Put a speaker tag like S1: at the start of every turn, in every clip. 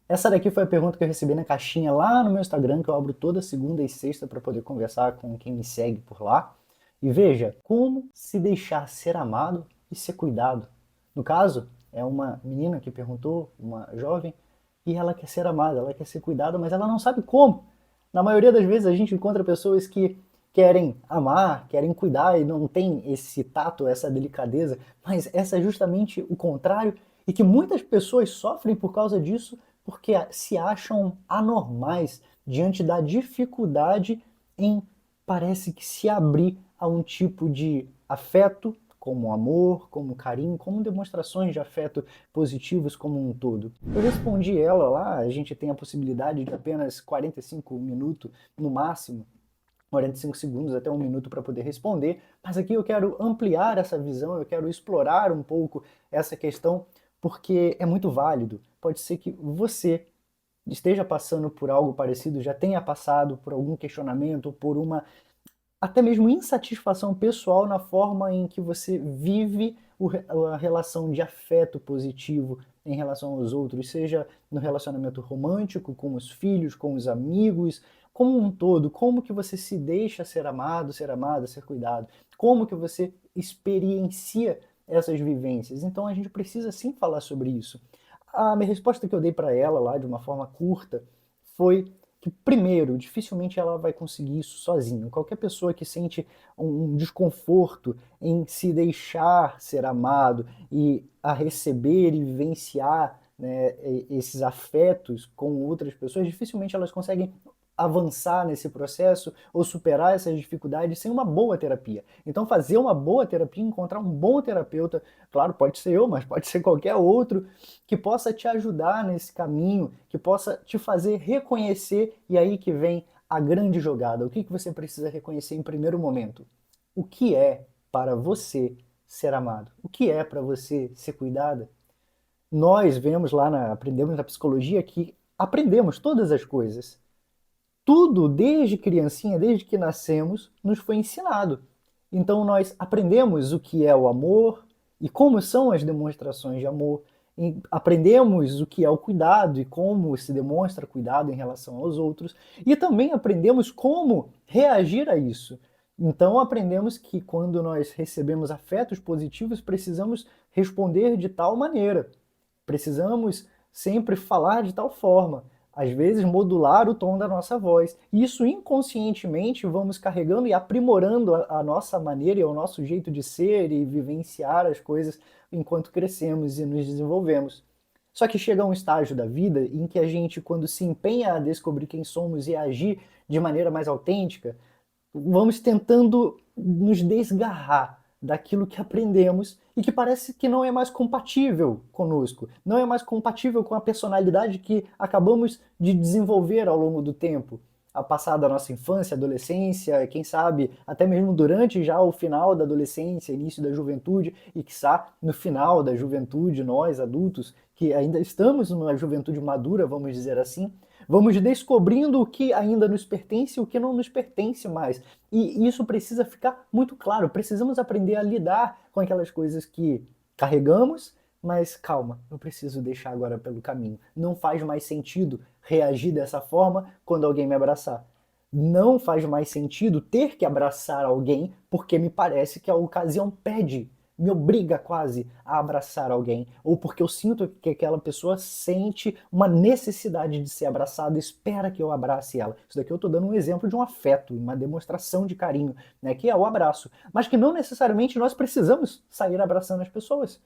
S1: Essa daqui foi a pergunta que eu recebi na caixinha lá no meu Instagram, que eu abro toda segunda e sexta para poder conversar com quem me segue por lá. E veja, como se deixar ser amado e ser cuidado. No caso, é uma menina que perguntou, uma jovem, e ela quer ser amada, ela quer ser cuidada, mas ela não sabe como. Na maioria das vezes a gente encontra pessoas que querem amar, querem cuidar e não tem esse tato, essa delicadeza, mas essa é justamente o contrário e que muitas pessoas sofrem por causa disso porque se acham anormais diante da dificuldade em parece que se abrir a um tipo de afeto, como amor, como carinho, como demonstrações de afeto positivos como um todo. Eu respondi ela lá, a gente tem a possibilidade de apenas 45 minutos no máximo, 45 segundos até um minuto para poder responder, mas aqui eu quero ampliar essa visão, eu quero explorar um pouco essa questão, porque é muito válido. Pode ser que você esteja passando por algo parecido, já tenha passado por algum questionamento, por uma até mesmo insatisfação pessoal na forma em que você vive a relação de afeto positivo em relação aos outros, seja no relacionamento romântico, com os filhos, com os amigos, como um todo, como que você se deixa ser amado, ser amada, ser cuidado, como que você experiencia essas vivências. Então a gente precisa sim falar sobre isso. A minha resposta que eu dei para ela lá de uma forma curta foi que, primeiro, dificilmente ela vai conseguir isso sozinha. Qualquer pessoa que sente um desconforto em se deixar ser amado e a receber e vivenciar, né, esses afetos com outras pessoas, dificilmente elas conseguem avançar nesse processo ou superar essas dificuldades sem uma boa terapia. Então, fazer uma boa terapia, encontrar um bom terapeuta, claro, pode ser eu, mas pode ser qualquer outro, que possa te ajudar nesse caminho, que possa te fazer reconhecer, e aí que vem a grande jogada. O que você precisa reconhecer em primeiro momento? O que é para você ser amado? O que é para você ser cuidada? Nós vemos lá, aprendemos na psicologia que aprendemos todas as coisas. Tudo, desde criancinha, desde que nascemos, nos foi ensinado. Então nós aprendemos o que é o amor e como são as demonstrações de amor. Aprendemos o que é o cuidado e como se demonstra cuidado em relação aos outros. E também aprendemos como reagir a isso. Então aprendemos que quando nós recebemos afetos positivos, precisamos responder de tal maneira. Precisamos sempre falar de tal forma, às vezes modular o tom da nossa voz. E isso inconscientemente vamos carregando e aprimorando a nossa maneira e o nosso jeito de ser e vivenciar as coisas enquanto crescemos e nos desenvolvemos. Só que chega um estágio da vida em que a gente, quando se empenha a descobrir quem somos e agir de maneira mais autêntica, vamos tentando nos desgarrar daquilo que aprendemos e que parece que não é mais compatível conosco, não é mais compatível com a personalidade que acabamos de desenvolver ao longo do tempo, a passar da nossa infância, adolescência, quem sabe até mesmo durante já o final da adolescência, início da juventude e quiçá no final da juventude, nós adultos que ainda estamos numa juventude madura, vamos dizer assim, vamos descobrindo o que ainda nos pertence e o que não nos pertence mais. E isso precisa ficar muito claro. Precisamos aprender a lidar com aquelas coisas que carregamos, mas calma, eu preciso deixar agora pelo caminho. Não faz mais sentido reagir dessa forma quando alguém me abraçar. Não faz mais sentido ter que abraçar alguém porque me parece que a ocasião pede, me obriga quase a abraçar alguém, ou porque eu sinto que aquela pessoa sente uma necessidade de ser abraçada, espera que eu abrace ela. Isso daqui eu estou dando um exemplo de um afeto, uma demonstração de carinho, né, que é o abraço, mas que não necessariamente nós precisamos sair abraçando as pessoas,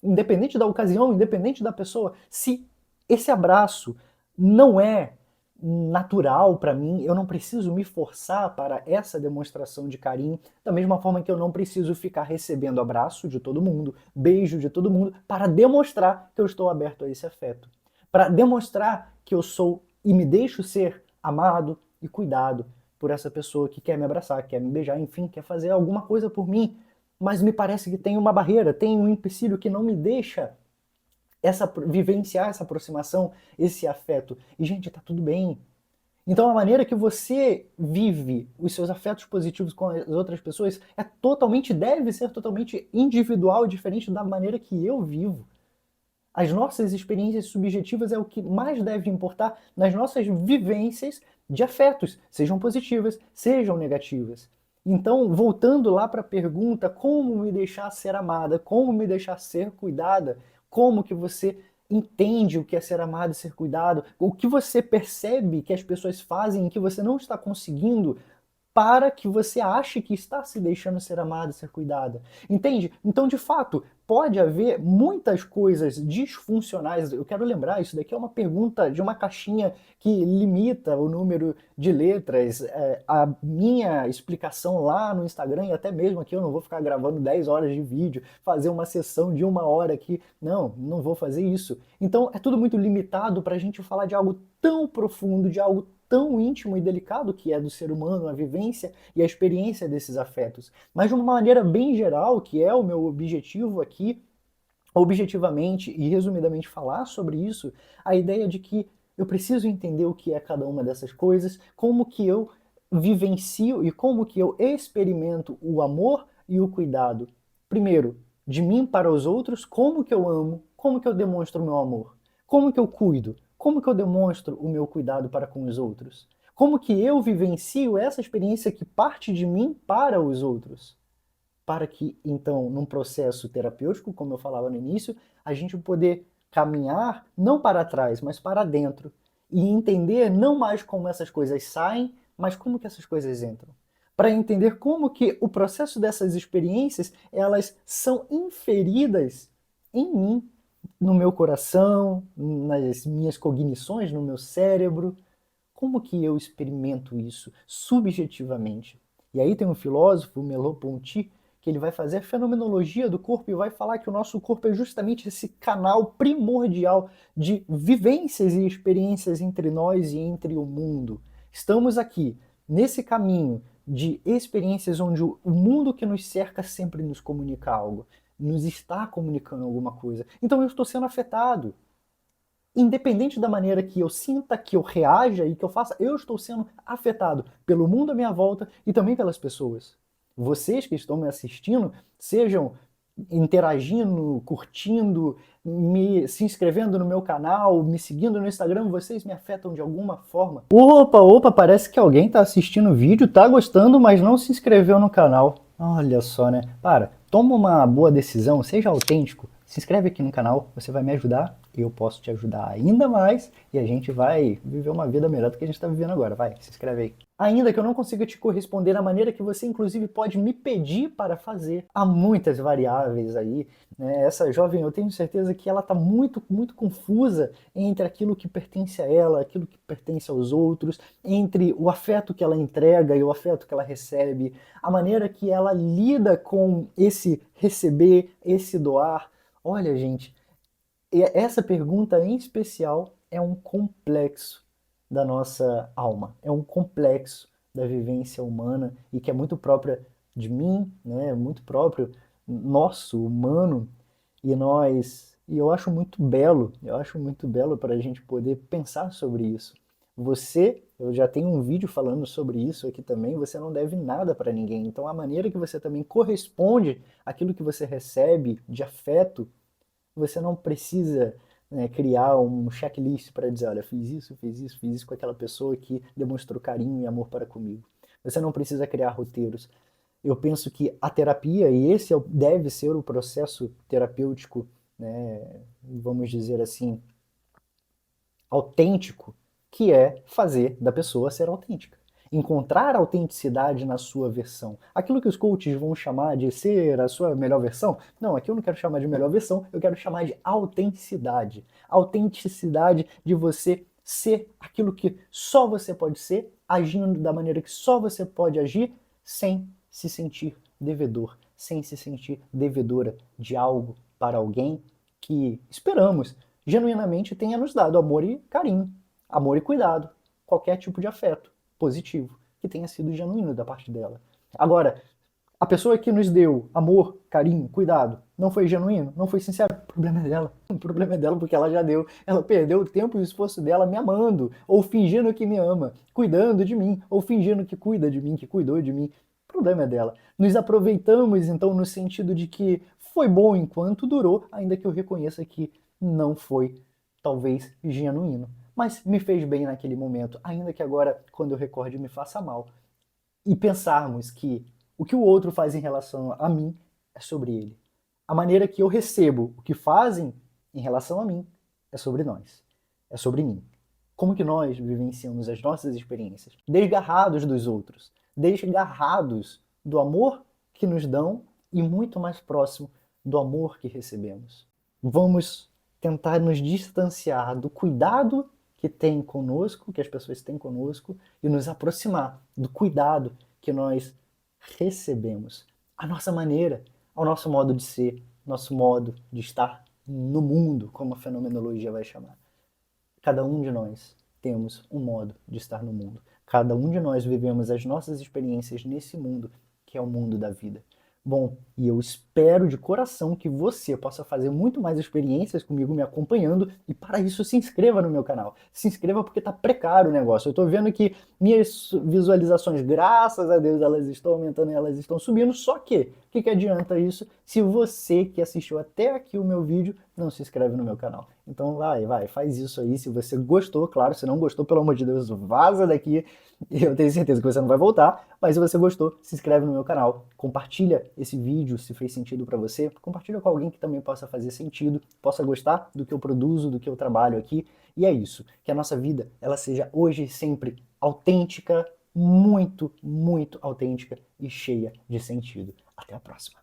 S1: independente da ocasião, independente da pessoa. Se esse abraço não é natural para mim, eu não preciso me forçar para essa demonstração de carinho, da mesma forma que eu não preciso ficar recebendo abraço de todo mundo, beijo de todo mundo, para demonstrar que eu estou aberto a esse afeto. Para demonstrar que eu sou e me deixo ser amado e cuidado por essa pessoa que quer me abraçar, quer me beijar, enfim, quer fazer alguma coisa por mim, mas me parece que tem uma barreira, tem um empecilho que não me deixa vivenciar essa aproximação, esse afeto. E, gente, tá tudo bem. Então, a maneira que você vive os seus afetos positivos com as outras pessoas deve ser totalmente individual, diferente da maneira que eu vivo. As nossas experiências subjetivas é o que mais deve importar nas nossas vivências de afetos, sejam positivas, sejam negativas. Então, voltando lá para a pergunta, como me deixar ser amada, como me deixar ser cuidada, como que você entende o que é ser amado e ser cuidado, o que você percebe que as pessoas fazem e que você não está conseguindo para que você ache que está se deixando ser amada, ser cuidada. Entende? Então, de fato, pode haver muitas coisas disfuncionais. Eu quero lembrar, isso daqui é uma pergunta de uma caixinha que limita o número de letras. A minha explicação lá no Instagram, e até mesmo aqui, eu não vou ficar gravando 10 horas de vídeo, fazer uma sessão de 1 hora aqui. Não, não vou fazer isso. Então, é tudo muito limitado para a gente falar de algo tão profundo, de algo tão íntimo e delicado que é do ser humano, a vivência e a experiência desses afetos. Mas de uma maneira bem geral, que é o meu objetivo aqui, objetivamente e resumidamente falar sobre isso, a ideia de que eu preciso entender o que é cada uma dessas coisas, como que eu vivencio e como que eu experimento o amor e o cuidado. Primeiro, de mim para os outros, como que eu amo, como que eu demonstro o meu amor, como que eu cuido, como que eu demonstro o meu cuidado para com os outros, como que eu vivencio essa experiência que parte de mim para os outros, para que, então, num processo terapêutico, como eu falava no início, a gente poder caminhar não para trás, mas para dentro e entender não mais como essas coisas saem, mas como que essas coisas entram. Para entender como que o processo dessas experiências, elas são inferidas em mim, no meu coração, nas minhas cognições, no meu cérebro. Como que eu experimento isso subjetivamente? E aí tem um filósofo, Merleau-Ponty, que ele vai fazer a fenomenologia do corpo e vai falar que o nosso corpo é justamente esse canal primordial de vivências e experiências entre nós e entre o mundo. Estamos aqui, nesse caminho de experiências onde o mundo que nos cerca sempre nos comunica algo, nos está comunicando alguma coisa. Então eu estou sendo afetado. Independente da maneira que eu sinta, que eu reaja e que eu faça, eu estou sendo afetado pelo mundo à minha volta e também pelas pessoas. Vocês que estão me assistindo, sejam interagindo, curtindo, se inscrevendo no meu canal, me seguindo no Instagram, vocês me afetam de alguma forma. Opa, opa, parece que alguém está assistindo o vídeo, está gostando, mas não se inscreveu no canal. Olha só, né? Toma uma boa decisão, seja autêntico. Se inscreve aqui no canal, você vai me ajudar, eu posso te ajudar ainda mais e a gente vai viver uma vida melhor do que a gente está vivendo agora. Vai, se inscreve aí. Ainda que eu não consiga te corresponder da maneira que você, inclusive, pode me pedir para fazer, há muitas variáveis aí. Né? Essa jovem, eu tenho certeza que ela está muito, muito confusa entre aquilo que pertence a ela, aquilo que pertence aos outros, entre o afeto que ela entrega e o afeto que ela recebe, a maneira que ela lida com esse receber, esse doar. Olha, gente, essa pergunta em especial é um complexo da nossa alma, é um complexo da vivência humana e que é muito própria de mim, né? Muito próprio nosso, humano, e eu acho muito belo para a gente poder pensar sobre isso. Você, eu já tenho um vídeo falando sobre isso aqui também, você não deve nada para ninguém. Então a maneira que você também corresponde àquilo que você recebe de afeto, você não precisa, né, criar um checklist para dizer, olha, fiz isso, fiz isso, fiz isso com aquela pessoa que demonstrou carinho e amor para comigo. Você não precisa criar roteiros. Eu penso que a terapia, e esse deve ser o processo terapêutico, né, vamos dizer assim, autêntico, que é fazer da pessoa ser autêntica. Encontrar autenticidade na sua versão. Aquilo que os coaches vão chamar de ser a sua melhor versão, não, aqui eu não quero chamar de melhor versão, eu quero chamar de autenticidade. Autenticidade de você ser aquilo que só você pode ser, agindo da maneira que só você pode agir, sem se sentir devedor, sem se sentir devedora de algo para alguém que esperamos genuinamente tenha nos dado amor e carinho, amor e cuidado, qualquer tipo de afeto positivo que tenha sido genuíno da parte dela. Agora, a pessoa que nos deu amor, carinho, cuidado, não foi genuíno, não foi sincero, o problema é dela. O problema é dela porque ela já deu. Ela perdeu o tempo e o esforço dela me amando, ou fingindo que me ama, cuidando de mim, ou fingindo que cuida de mim, que cuidou de mim. O problema é dela. Nos aproveitamos, então, no sentido de que foi bom enquanto durou, ainda que eu reconheça que não foi, talvez, genuíno. Mas me fez bem naquele momento, ainda que agora, quando eu recorde, me faça mal. E pensarmos que o que o outro faz em relação a mim é sobre ele. A maneira que eu recebo o que fazem em relação a mim é sobre nós, é sobre mim. Como que nós vivenciamos as nossas experiências? Desgarrados dos outros, desgarrados do amor que nos dão e muito mais próximo do amor que recebemos. Vamos tentar nos distanciar do cuidado que tem conosco, que as pessoas têm conosco, e nos aproximar do cuidado que nós recebemos. A nossa maneira, ao nosso modo de ser, nosso modo de estar no mundo, como a fenomenologia vai chamar. Cada um de nós temos um modo de estar no mundo. Cada um de nós vivemos as nossas experiências nesse mundo, que é o mundo da vida. Bom, e eu espero de coração que você possa fazer muito mais experiências comigo me acompanhando, e para isso se inscreva no meu canal. Se inscreva porque tá precário o negócio. Eu tô vendo que minhas visualizações, graças a Deus, elas estão aumentando e elas estão subindo, só que, o que adianta isso se você que assistiu até aqui o meu vídeo não se inscreve no meu canal? Então vai, faz isso aí. Se você gostou, claro, se não gostou, pelo amor de Deus, vaza daqui. Eu tenho certeza que você não vai voltar, mas se você gostou, se inscreve no meu canal, compartilha esse vídeo se fez sentido para você, compartilha com alguém que também possa fazer sentido, possa gostar do que eu produzo, do que eu trabalho aqui, e é isso, que a nossa vida ela seja hoje e sempre autêntica, muito, muito autêntica e cheia de sentido. Até a próxima.